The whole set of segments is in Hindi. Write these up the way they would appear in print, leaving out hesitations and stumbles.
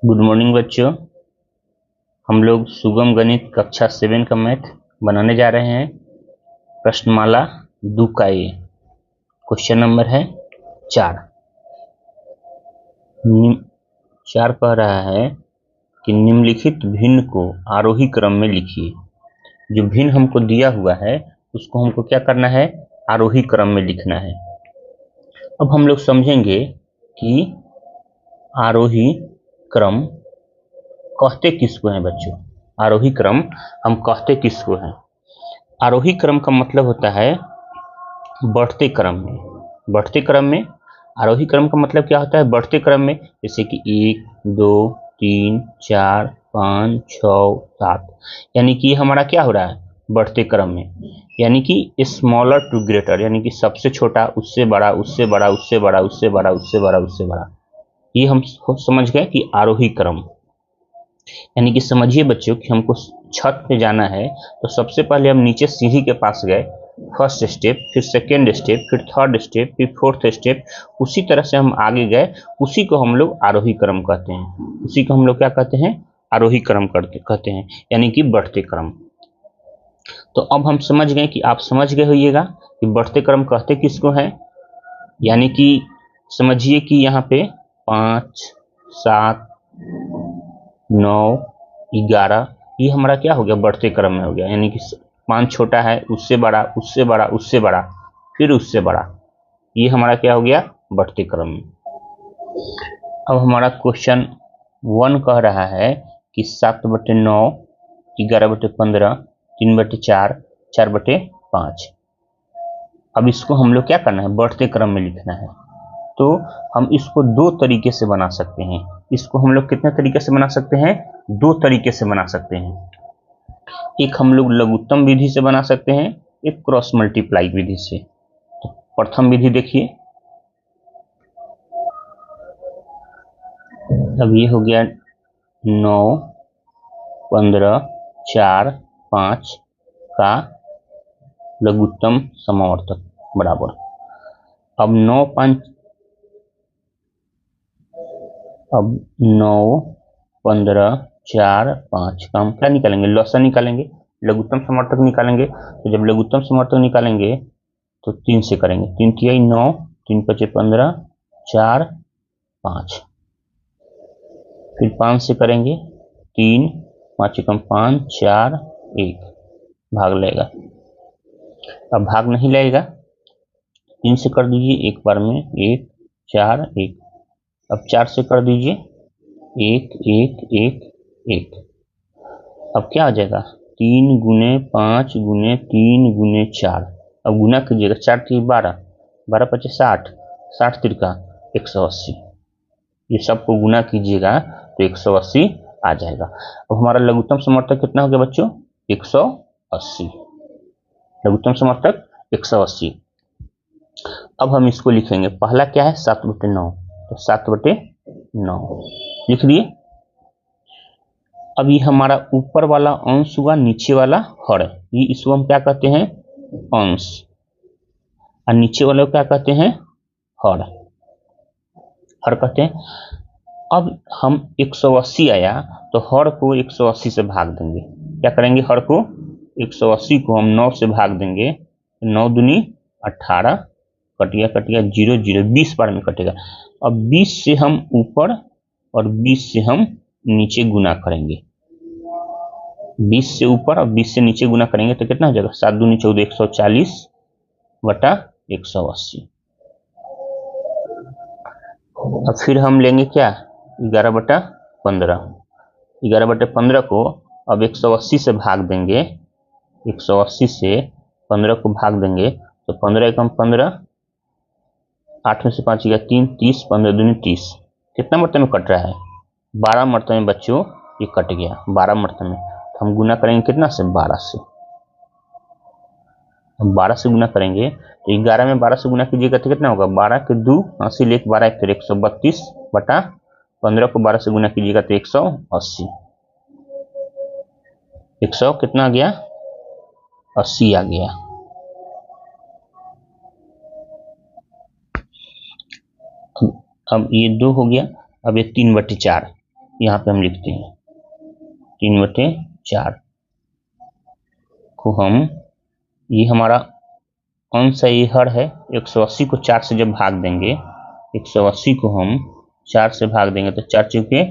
गुड मॉर्निंग बच्चों। हम लोग सुगम गणित कक्षा 7 का मैथ बनाने जा रहे हैं। प्रश्नमाला 2 का ये क्वेश्चन नंबर है 4। 4 कह रहा है कि निम्नलिखित भिन्न को आरोही क्रम में लिखिए। जो भिन्न हमको दिया हुआ है उसको हमको क्या करना है, आरोही क्रम में लिखना है। अब हम लोग समझेंगे कि आरोही क्रम कहते किसको हैं बच्चों। आरोही क्रम हम कहते किसको हैं। आरोही क्रम का मतलब होता है बढ़ते क्रम में। बढ़ते क्रम में आरोही क्रम का मतलब क्या होता है, बढ़ते क्रम में। जैसे कि 1 2 3 4 5 6 7, यानी कि हमारा क्या हो रहा है, बढ़ते क्रम में। यानी कि स्मॉलर टू ग्रेटर, यानी कि सबसे छोटा उससे बड़ा, उससे बड़ा, उससे बड़ा, उससे बड़ा, उससे बड़ा, उससे बड़ा। ये हम समझ गए कि आरोही क्रम। यानी कि समझिए बच्चों कि हमको छत पे जाना है तो सबसे पहले हम नीचे सीढ़ी के पास गए, फर्स्ट स्टेप, फिर सेकेंड स्टेप, फिर थर्ड स्टेप, फिर फोर्थ स्टेप। उसी तरह से हम आगे गए, उसी को हम लोग आरोही क्रम कहते हैं। उसी को हम लोग क्या कहते हैं, आरोही क्रम कहते हैं, यानी कि बढ़ते क्रम। तो अब हम समझ गए कि आप समझ गए होइएगा कि बढ़ते क्रम कहते किसको है। यानी कि समझिए कि यहाँ पे 5 7 9 11 ये हमारा क्या हो गया, बढ़ते क्रम में हो गया। यानी कि 5 छोटा है, उससे बड़ा, उससे बड़ा, उससे बड़ा, फिर उससे बड़ा। ये हमारा क्या हो गया, बढ़ते क्रम में। अब हमारा क्वेश्चन 1 कह रहा है कि 7/9, 11/15, 3/4, 4/5। अब इसको हम लोग क्या करना है, बढ़ते क्रम में लिखना है। तो हम इसको 2 तरीके से बना सकते हैं। इसको हम लोग कितने तरीके से बना सकते हैं, 2 तरीके से बना सकते हैं। एक हम लोग लघुत्तम विधि से बना सकते हैं, एक क्रॉस मल्टीप्लाई विधि से। तो प्रथम विधि देखिए, अब ये हो गया 9 15 4 5 का लघुत्तम समावर्तक बराबर। अब 9 15 4 5 का हम क्या निकालेंगे, लॉसा निकालेंगे, लघुत्तम समवर्तक निकालेंगे। तो जब लघुत्तम समवर्तक निकालेंगे तो 3 से करेंगे, 3 तिहाई 9, 3 पचे 15, 4 5, फिर 5 से करेंगे, 3 5 एकम 5 4 1, भाग लेगा। अब भाग नहीं लगेगा, 3 से कर दीजिए एक बार में, 1 4 1। अब 4 से कर दीजिए, 1 1 1 1। अब क्या आ जाएगा, 3 गुने 5 गुने 3 गुने 4। अब गुना कीजिएगा, 4 3 12, 12 पचे 60, 60 तिरका 180। ये सबको गुना कीजिएगा तो 180 आ जाएगा। अब हमारा लघुत्तम समवर्तक कितना हो गया बच्चों, 180। लघुत्तम समवर्तक 180। अब हम इसको लिखेंगे, पहला क्या है 7/9, तो 7/9 लिख दिए। अब ये हमारा ऊपर वाला अंश हुआ, नीचे वाला हर। ये इसको हम क्या कहते हैं, अंश, और नीचे वाले को क्या कहते हैं, हर। हर कहते हैं। अब हम 180 आया तो हर को 180 से भाग देंगे। क्या करेंगे, हर को 180 को हम 9 से भाग देंगे, 9 दूनी 18, कटिया कटिया 0 0, 20 बार में कटेगा। अब 20 से हम ऊपर और 20 से हम नीचे गुना करेंगे। 20 से ऊपर और 20 से नीचे गुना करेंगे तो कितना हो जाएगा, 7 दूनी 14, 140 बटा 180। अब फिर हम लेंगे क्या, 11/15। 11/15 को अब 180 से भाग देंगे, 180 से 15 को भाग देंगे तो 15 एकम 15, 8 में से 5 गया 3, 30, 15 दूनी 30। कितना मरतबे में कट रहा है, 12 मरतबे में बच्चों ये कट गया, 12 मरतबे में। तो हम गुना करेंगे कितना से, 12 से। हम 12 से गुना करेंगे तो 11 में 12 से गुना कीजिएगा तो कितना होगा, 12 के 2 80, लेख 12 एक 132 बटा 15 को 12 से गुना कीजिएगा तो 180। 100 कितना आ गया, 80 आ गया। अब ये 2 हो गया। अब ये 3/4, यहाँ पे हम लिखते हैं 3/4 को हम, ये हमारा अंश है, ये हर है। 180 को 4 से जब भाग देंगे, 180 को हम 4 से भाग देंगे तो 4 चौके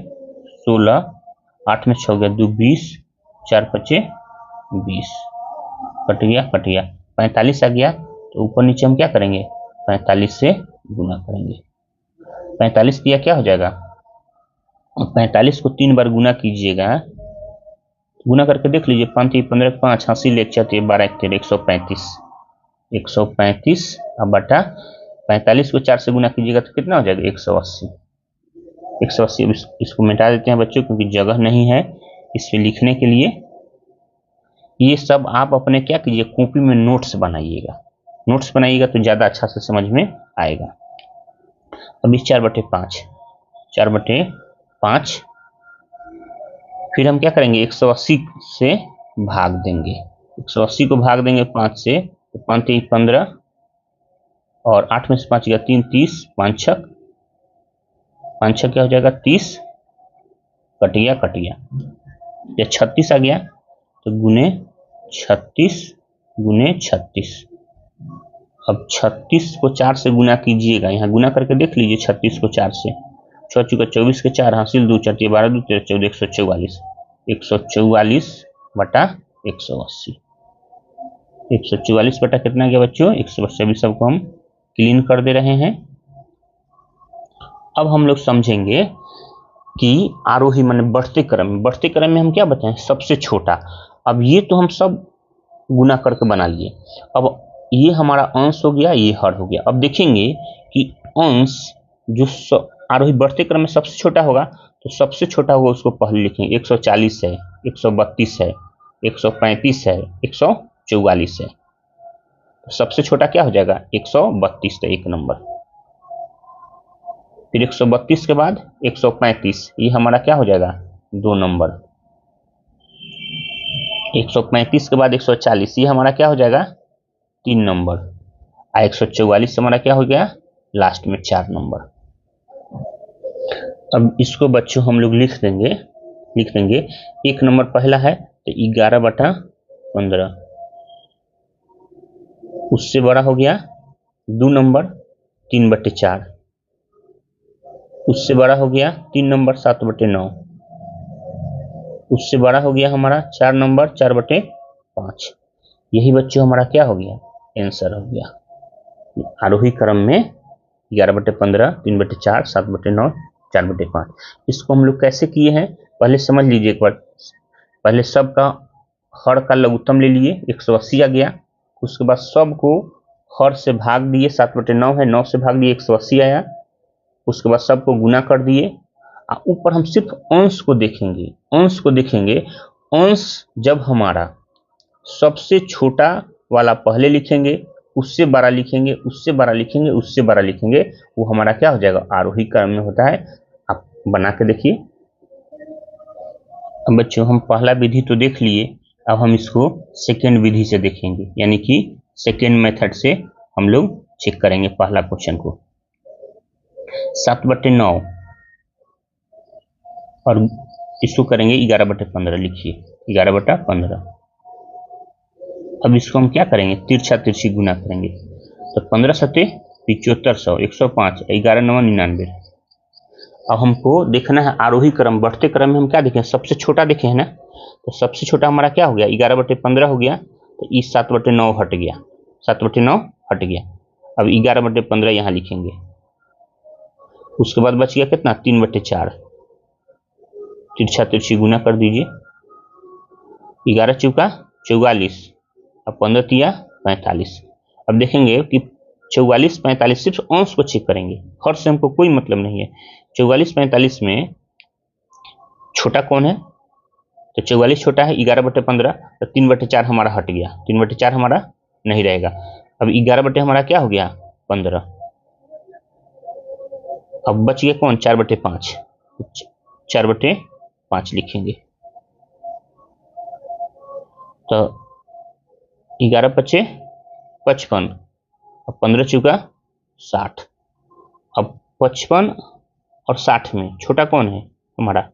16, 8 में 6 गया 2 20, 4 पचे 20, कट गया 45 आ गया। तो ऊपर नीचे हम क्या करेंगे, 45 से गुना करेंगे। 45 दिया क्या हो जाएगा, 45 को 3 बार गुना कीजिएगा, गुना करके देख लीजिए, 5 15 5 हासिल 1 4 12 13 135 अब बटा 45 को 4 से गुना कीजिएगा तो कितना हो जाएगा 180। 180 इसको मिटा देते हैं बच्चों, क्योंकि जगह नहीं है इस पे लिखने के लिए। ये सब आप अपने क्या कीजिए, कॉपी में नोट्स बनाइएगा, नोट्स बनाइएगा तो ज्यादा अच्छा से समझ में आएगा। अब इस 4/5 फिर हम क्या करेंगे, 180 से भाग देंगे, 180 को भाग देंगे 5 से, तो 5 3 15 और 8 में से 5 गया 3 30, 5 6 क्या हो जाएगा 30, कट गया या 36 आ गया तो गुने 36 अब 36 को 4 से गुना कीजिएगा, यहाँ गुना करके देख लीजिए 36 को 4 से, 6 चौका 24 के 4 हासिल 2 4 12 2 13 14 144 बटा 180। 144 बटा कितना गया बच्चों 180। अभी सबको हम क्लीन कर दे रहे हैं। अब हम लोग समझेंगे कि आरोही माने बढ़ते क्रम में हम क्या बताएं, सबसे छोटा। अब ये तो हम सब गुना करके बना लिए, अब ये हमारा अंश हो गया, ये हर हो गया। अब देखेंगे कि अंश जो आरोही बढ़ते क्रम में सबसे छोटा होगा, तो सबसे छोटा होगा उसको पहले लिखेंगे। 140 है, 132 है, 135 है, 144 है, तो सबसे छोटा क्या हो जाएगा 132, तो 1 नंबर। फिर 132 के बाद 135, ये हमारा क्या हो जाएगा 2 नंबर। 135 के बाद 140, ये हमारा क्या हो जाएगा 3 नंबर। 144 हमारा क्या हो गया लास्ट में 4 नंबर। अब इसको बच्चों हम लोग लिख देंगे 1 नंबर पहला है तो 11/15, उससे बड़ा हो गया 2 नंबर 3/4, उससे बड़ा हो गया 3 नंबर 7/9, उससे बड़ा हो गया हमारा 4 नंबर 4/5। यही बच्चों हमारा क्या हो गया आंसर हो गया। आरोही क्रम में 11/15, 3/4, 7/9, 4/5। इसको हम लोग कैसे किए हैं पहले समझ लीजिए एक बार। पहले सबका हर का लघुत्तम ले लिए, 180 आ गया। उसके बाद सबको हर से भाग दिए, 7/9 है, 9 से भाग दिए 180 आया। उसके बाद सबको गुना कर दिए। ऊपर हम सिर्फ अंश को देखेंगे। अंश जब हमारा सबसे छोटा वाला पहले लिखेंगे, उससे बड़ा लिखेंगे, उससे बड़ा लिखेंगे, उससे बड़ा लिखेंगे, वो हमारा क्या हो जाएगा आरोही क्रम में होता है। आप बना के देखिए। अब बच्चों हम पहला विधि तो देख लिए, अब हम इसको सेकेंड विधि से देखेंगे, यानी कि सेकेंड मेथड से हम लोग चेक करेंगे पहला क्वेश्चन को। 7/9 और इसको करेंगे 11/15। लिखिए 11/15। अब इसको हम क्या करेंगे तिरछा तिरछी गुना करेंगे, तो 15 सते 7500, 105, 11 9 99। अब हमको देखना है आरोही क्रम, बढ़ते क्रम में हम क्या देखें सबसे छोटा देखे हैं ना, तो सबसे छोटा हमारा क्या हो गया 11/15 हो गया, तो इस 7/9 हट गया, 7/9 हट गया। अब 11/15 यहाँ लिखेंगे। उसके बाद बच गया कितना 3/4, तिरछा तिरछी गुना कर दीजिए। 11 चौका 44, अब 15 तिया 45। अब देखेंगे कि 44 45 सिर्फ अंश को चेक करेंगे, हर से हमको कोई मतलब नहीं है। 44 45 में छोटा कौन है, तो 44 छोटा है 11/15, तो 3/4 हमारा हट गया, 3/4 हमारा नहीं रहेगा। अब 11 हमारा क्या हो गया 15। अब बच गया कौन 4/5, 4/5 लिखेंगे। तो 11 पचे 55, अब 15 चौका 60। अब 55 और 60 में छोटा कौन है हमारा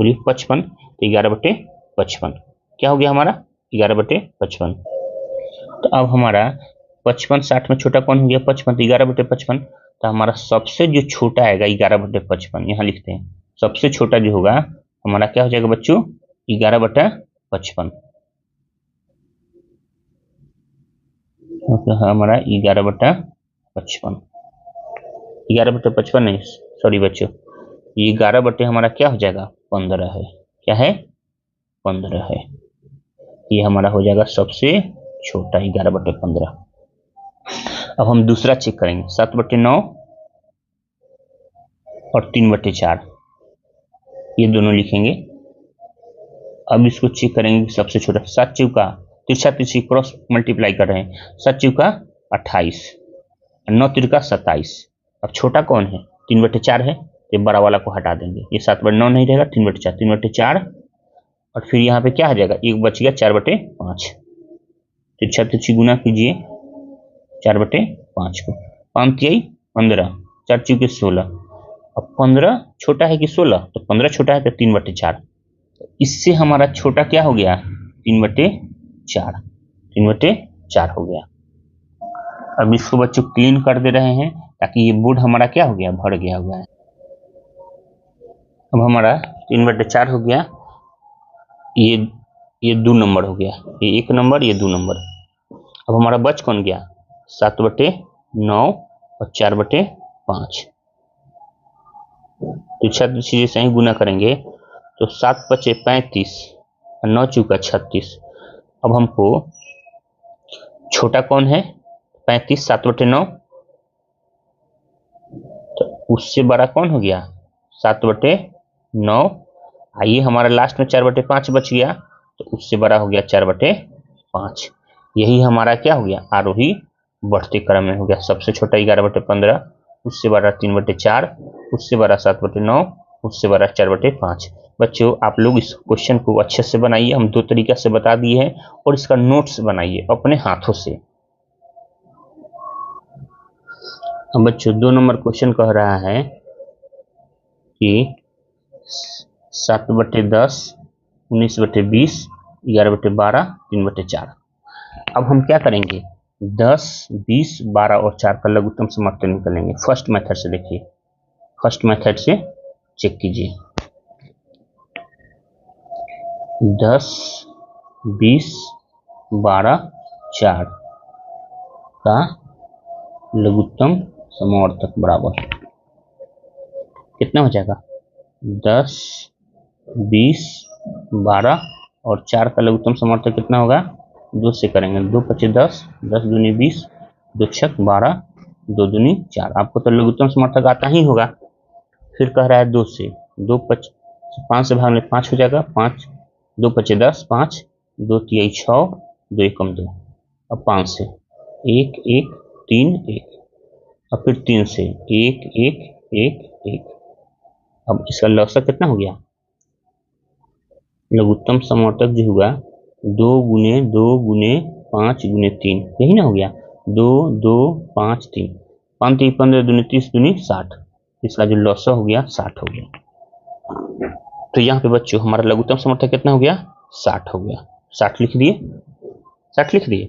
बोलिए 55, तो 11/55 क्या हो गया हमारा 11/55। तो अब हमारा 55 60 में छोटा कौन हो गया 55, तो 11/55। तो हमारा सबसे जो छोटा आएगा 11/55, यहाँ लिखते हैं सबसे छोटा जो होगा हमारा क्या हो जाएगा बच्चों 11/55, हमारा 11/55, 11/55 नहीं, सॉरी बच्चों, ये 11 बटे हमारा क्या हो जाएगा 15 है, क्या है 15 है, ये हमारा हो जाएगा सबसे छोटा 11/15। अब हम दूसरा चेक करेंगे 7/9 और 3/4, ये दोनों लिखेंगे। अब इसको चेक करेंगे सबसे छोटा 7 चौका तिरछा तिरछी क्रॉस मल्टीप्लाई कर रहे हैं, 7 चौका 28, 9 तिरका 27। अब छोटा कौन है 3/4 है, तो बड़ा वाला को हटा देंगे, ये 7/9 नहीं रहेगा 3/4, 3/4 और फिर यहाँ पे क्या आ जाएगा एक बच गया 4/5, तिरछा तिरछी गुना कीजिए 4/5 को, 5 तिहाई 15, 4 चौके 16। अब 15 छोटा है कि 16, तो 15 छोटा है तो 3/4, इससे हमारा छोटा क्या हो गया 3/4, 3/4 हो गया। अब इसको बच्चों क्लीन कर दे रहे हैं ताकि ये बोर्ड हमारा क्या हो गया भर गया हुआ है। अब हमारा 3/4 हो गया, ये 2 नंबर हो गया, ये 1 नंबर ये 2 नंबर। अब हमारा बच कौन गया 7/9 और 4/5, तिरछा तिरछी जैसे ही गुना करेंगे तो 7×5 = 35 और 9 चौका 36। अब हमको छोटा कौन है 35, 7/9, तो उससे बड़ा कौन हो गया 7/9। आइए हमारा लास्ट में 4/5 बच गया, तो उससे बड़ा हो गया 4/5। यही हमारा क्या हो गया आरोही बढ़ते क्रम में हो गया, सबसे छोटा 11/15, उससे बड़ा 3/4, उससे बड़ा 7/9, उससे बड़ा 4/5। बच्चों आप लोग इस क्वेश्चन को अच्छे से बनाइए, हम 2 तरीका से बता दिए हैं, और इसका नोट्स बनाइए अपने हाथों से। अब बच्चों 2 नंबर क्वेश्चन कह रहा है कि 7/10, 19/20, 11/12, 3/4। अब हम क्या करेंगे 10, 20, 12 और 4 का लघुत्तम समर्थन निकालेंगे। फर्स्ट मेथड से देखिए, फर्स्ट मेथड से चेक कीजिए, 10, 20, 12, 4 का लघुत्तम समवर्तक बराबर कितना हो जाएगा 10, 20, 12 और 4 का लघुत्तम समवर्तक कितना होगा 2 से करेंगे, 2×5 = 10, 10 दूनी 20, 2 छक 12, 2 दूनी 4। आपको तो लघुत्तम समर्थक आता ही होगा। फिर कह रहा है 2 से, 5 से भागने 5 हो जाएगा, 5 2×5 = 10, 5 2 तिहाई 6, 2 एकम 2। अब 5 से 1 1 3 1, और फिर 3 से 1 1 1 1। अब इसका लसागु कितना हो गया लघुत्तम समवर्तक जो हुआ 2 × 2 × 5 × 3, यही ना हो गया 2 2 5 3, 5 3 15 दूनी 30 दूनी 60, इसका जो लसागु हो गया 60 हो गया। तो यहाँ पे बच्चों हमारा लघुत्तम समवर्तक कितना हो गया 60 हो गया, 60 लिख दिए, 60 लिख दिए।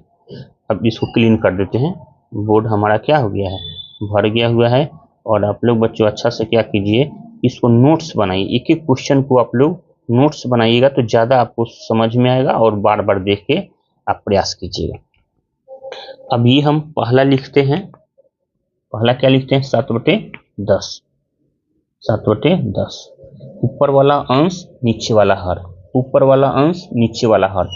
अब इसको क्लीन कर देते हैं, बोर्ड हमारा क्या हो गया है भर गया हुआ है। और आप लोग बच्चों अच्छा से क्या कीजिए इसको नोट्स बनाइए, एक एक क्वेश्चन को आप लोग नोट्स बनाइएगा तो ज्यादा आपको समझ में आएगा, और बार बार देख के आप प्रयास कीजिएगा। अब ये हम पहला लिखते हैं, पहला क्या लिखते हैं 7/10, 7/10, ऊपर वाला अंश नीचे वाला हर, ऊपर वाला अंश नीचे वाला हर।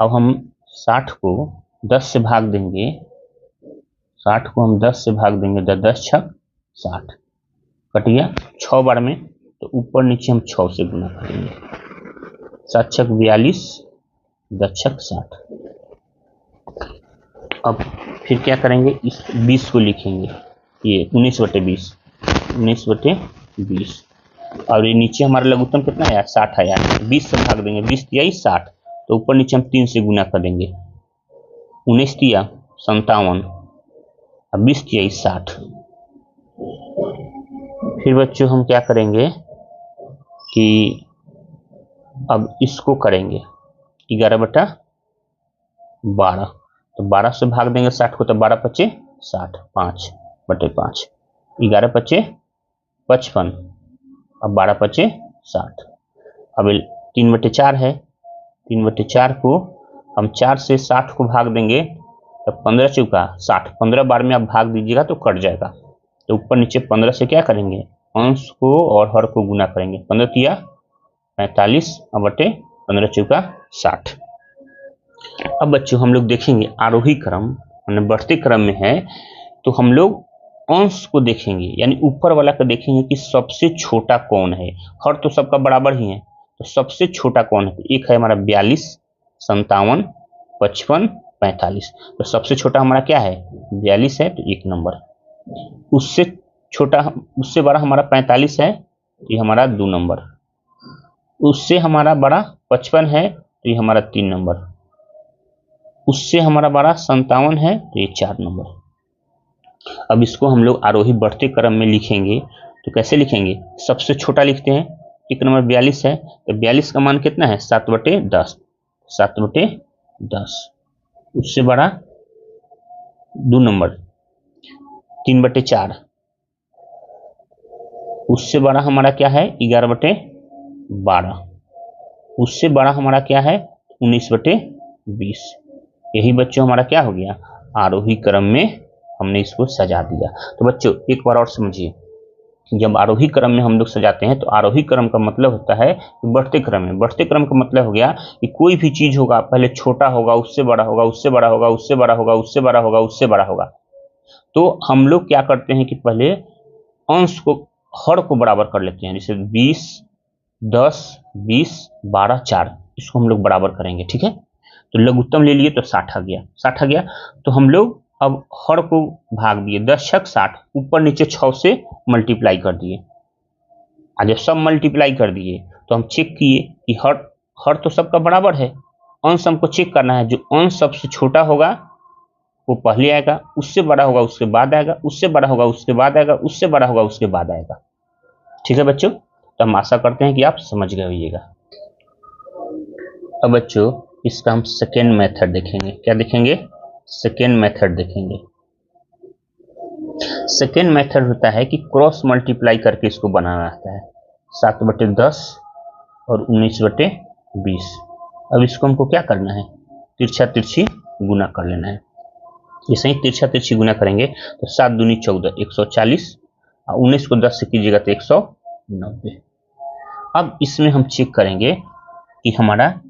अब हम 60 को 10 से भाग देंगे, 60 को हम 10 से भाग देंगे, 10 छक 60 कट गया 6 बार में, तो ऊपर नीचे हम 6 से गुना करेंगे, 7 छक 42, 10 छक 60। अब फिर क्या करेंगे इस 20 को लिखेंगे, ये 19/20, 19/20, और ये नीचे हमारा लघुत्तम कितना आया 60 आया, 20 से भाग देंगे, 20 तिहाई 60, तो ऊपर नीचे हम 3 से गुना कर देंगे, 19 तिया 57, 20 तिहाई 60। फिर बच्चों हम क्या करेंगे कि अब इसको करेंगे 11/12, तो 12 से भाग देंगे 60 को, तो 12 पचे 60, 5/5, 11 पचे 55, अब 12 पचे 60। अब 3/4 है, 3/4 को हम 4 से 60 को भाग देंगे, तो 15 चौका 60, 15 बार में आप भाग दीजिएगा तो कट जाएगा, तो ऊपर नीचे 15 से क्या करेंगे, अंश को और हर को गुना करेंगे, 15 तिया 45 और बटे 15 चौका 60। अब बच्चों हम लोग देखेंगे आरोही क्रम माने बढ़ते क्रम में है, तो हम लोग अंश को देखेंगे, यानी ऊपर वाला को देखेंगे कि सबसे छोटा कौन है। हर तो सबका बराबर ही है, तो सबसे छोटा कौन है, तो एक है हमारा 42, 57, 55, 45, तो सबसे छोटा हमारा क्या है 42 है, तो 1 नंबर। उससे छोटा उससे बड़ा हमारा 45 है, तो ये हमारा 2 नंबर। उससे हमारा बड़ा 55 है, तो ये हमारा 3 नंबर। उससे हमारा बड़ा 57 है, तो ये 4 नंबर। अब इसको हम लोग आरोही बढ़ते क्रम में लिखेंगे, तो कैसे लिखेंगे, सबसे छोटा लिखते हैं, एक नंबर 42 है, तो 42 का मान कितना है 7/10, 7/10। उससे बड़ा 2 नंबर 3/4। उससे बड़ा हमारा क्या है 11/12। उससे बड़ा हमारा क्या है 19/20। यही बच्चों हमारा क्या हो गया, आरोही क्रम में हमने इसको सजा दिया। तो बच्चों एक बार और समझिए, जब आरोही क्रम में हम लोग सजाते हैं, तो आरोही क्रम का मतलब होता है कि बढ़ते क्रम में। बढ़ते क्रम का मतलब हो गया कि कोई भी चीज होगा पहले छोटा होगा, उससे बड़ा होगा, उससे बड़ा होगा, उससे बड़ा होगा, उससे बड़ा होगा, उससे बड़ा होगा। तो हम लोग क्या करते हैं कि पहले अंश को हर को बराबर कर लेते हैं, जैसे 20, 10, 20, 12, 4, इसको हम लोग बराबर करेंगे, ठीक है। तो लघुत्तम ले लिए तो 60 आ गया, 60 आ गया, तो हम लोग अब हर को भाग दिए, 10 छक 60, ऊपर नीचे 6 से मल्टीप्लाई कर दिए। आज जब सब मल्टीप्लाई कर दिए तो हम चेक किए कि हर तो सबका बराबर है, अंश हमको चेक करना है, जो अंश सबसे छोटा होगा वो पहले आएगा, उससे बड़ा होगा उसके बाद आएगा, उससे बड़ा होगा उसके बाद आएगा, उससे बड़ा होगा उसके बाद आएगा। ठीक है बच्चों, तो हम आशा करते हैं कि आप समझ गए होइएगा। अब बच्चों इसका हम सेकेंड मेथड देखेंगे। क्या देखेंगे, सेकेंड मेथड देखेंगे। सेकेंड मेथड होता है कि क्रॉस मल्टीप्लाई करके इसको बनाना आता है, 7/10 और 19/20। अब इसको हमको क्या करना है, तिरछा तिरछी गुना कर लेना है। जैसे ही तिरछा तिरछी गुना करेंगे तो 7 दूनी 14, 140, और 19 को 10 से कीजिएगा तो 190। अब इसमें हम चेक करेंगे कि हमारा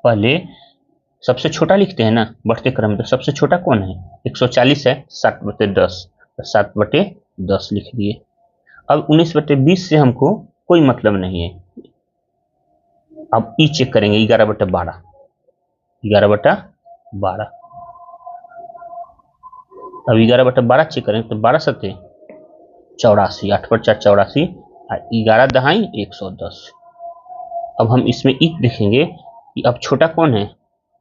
पहले सबसे छोटा लिखते हैं ना बढ़ते क्रम में, तो सबसे छोटा कौन है 140 है, 7/10, तो 7/10 लिख दिए। अब 19/20 से हमको कोई मतलब नहीं है। अब ई चेक करेंगे 11/12, 11/12। अब 11/12 चेक करेंगे तो 12 सत्ते 84, 8/4 84, 11 दहाई 110। अब हम इसमें ई देखेंगे कि अब छोटा कौन है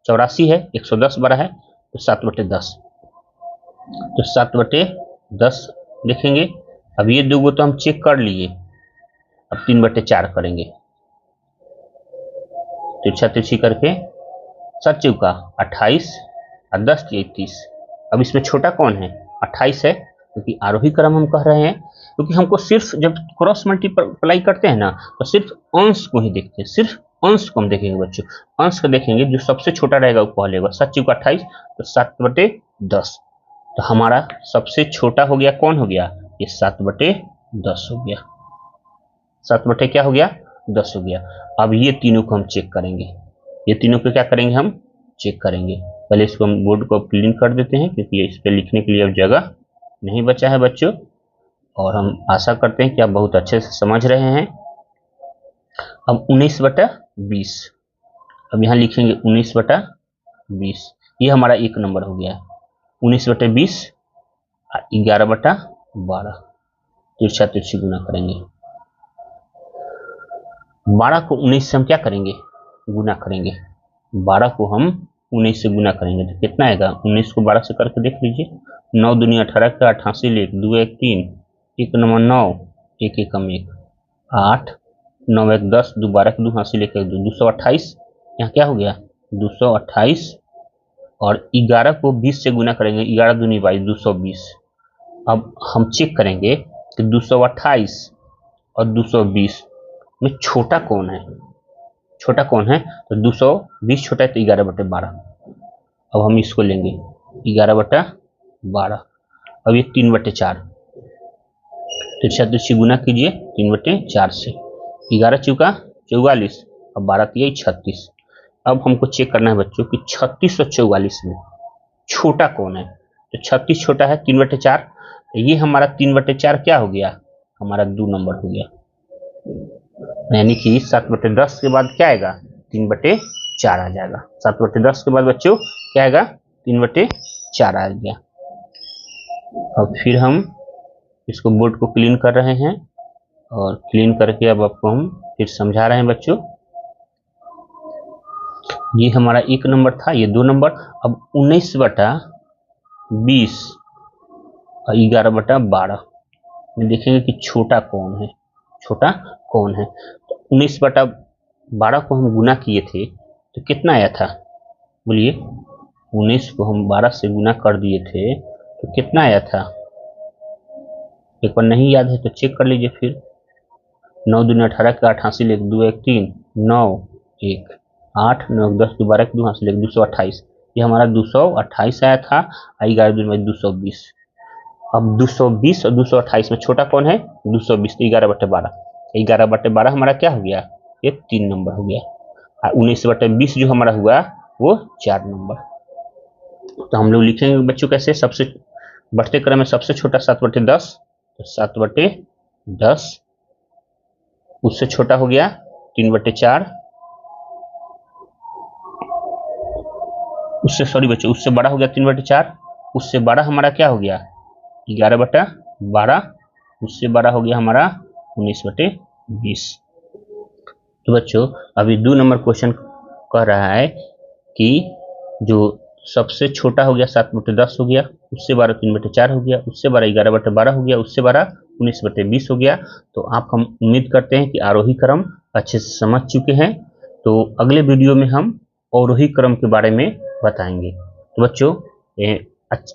84 है, 110 बड़ा है, तो 7/10, तो 7/10 देखेंगे। अब ये दो तो हम चेक कर लिए, अब 3/4 करेंगे, तिरछा तिरछी करके 7 चौका 28 और 10 31। अब इसमें छोटा कौन है 28 है, क्योंकि आरोही क्रम हम कह रहे हैं, क्योंकि हमको सिर्फ जब क्रॉस मल्टीप्लाई करते हैं ना तो सिर्फ अंश को ही देखते हैं, सिर्फ अंश को हम देखेंगे बच्चों। अंश को देखेंगे, जो सबसे छोटा रहेगा वो पहले होगा, 7 चौका 28, तो 7/10। तो हमारा सबसे छोटा हो गया कौन हो गया, ये 7/10 हो गया, 7 क्या हो गया 10 हो गया। अब ये तीनों को हम चेक करेंगे, ये तीनों को क्या करेंगे हम चेक करेंगे। पहले इसको हम बोर्ड को क्लीन कर देते हैं, क्योंकि इस पर लिखने के लिए अब जगह नहीं बचा है बच्चों, और हम आशा करते हैं कि आप बहुत अच्छे से समझ रहे हैं। अब 19/20, अब यहाँ लिखेंगे 19/20, ये हमारा 1 नंबर हो गया। 19/20 11/12, तिरछा तिरछी गुना करेंगे। 12 को 19 से हम क्या करेंगे गुना करेंगे, 12 को हम 19 से गुना करेंगे तो कितना आएगा, 19 को 12 से करके देख लीजिए, 9 दूनी 18 का 88 ले 2 1 3, 1 नंबर 9, 1 1 1, 8 9 1 10, 2 12 के 2 हासिल 1 1 2, 228। यहाँ क्या हो गया 228 और 11 को 20 से गुना करेंगे, 11 दूनी 22, 220। अब हम चेक करेंगे कि 228 और 220 में छोटा कौन है। छोटा कौन है तो 220 छोटा है तो 11/12। अब हम इसको लेंगे 11/12। अब ये 3/4, तो 36 गुना कीजिए 3/4 से, 11 चौका 44 और 12 तिया 36। अब हमको चेक करना है बच्चों कि 36 और 44 में छोटा कौन है। तो 36 छोटा है 3/4, तो ये हमारा 3/4 क्या हो गया, हमारा 2 नंबर हो गया। यानी कि 7/10 के बाद क्या आएगा 3/4 आ जाएगा। 7/10 के बाद बच्चों क्या आएगा 3/4 आ गया। अब फिर हम इसको बोर्ड को क्लीन कर रहे हैं और क्लीन करके अब आपको हम फिर समझा रहे हैं बच्चों। ये हमारा 1 नंबर था, ये 2 नंबर। अब 19/20 और 11/12 में देखेंगे कि छोटा कौन है। छोटा कौन है तो 19/12 को हम गुना किए थे तो कितना आया था, बोलिए। 19 को हम 12 से गुना कर दिए थे तो कितना आया था, एक बार नहीं याद है तो चेक कर लीजिए फिर। 9 दूनी 18 के 8 हासिल 1 2 1 3, 9 1 8, 9 10 2 12 के 2 हासिल 1, 228। ये हमारा 228 आया था। 11 दूनी 220। अब 220 और 228 में छोटा कौन है 220, तो 11/12। 11/12 हमारा क्या हो गया, ये 3 नंबर हो गया। 19/20 जो हमारा हुआ वो 4 नंबर। तो हम लोग लिखेंगे बच्चों कैसे, सबसे बढ़ते क्रम में सबसे छोटा 7/10, तो 7/10 उससे छोटा हो गया 3/4, उससे सॉरी बच्चों उससे बड़ा हो गया 3/4, उससे बड़ा हमारा क्या हो गया 11/12, उससे बड़ा हो गया हमारा 19/20। तो बच्चों अभी 2 नंबर क्वेश्चन कह रहा है कि जो सबसे छोटा हो गया 7/10 हो गया, उससे बड़ा 3/4 हो गया, उससे बड़ा 11/12 हो गया, उससे बड़ा 19/20 हो गया। तो आप हम उम्मीद करते हैं कि आरोही क्रम अच्छे से समझ चुके हैं। तो अगले वीडियो में हम अवरोही क्रम के बारे में बताएंगे। तो बच्चों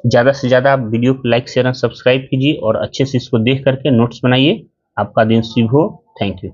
ज़्यादा से ज़्यादा आप वीडियो को लाइक शेयर और सब्सक्राइब कीजिए और अच्छे से इसको देख करके नोट्स बनाइए। आपका दिन शुभ हो। Thank you.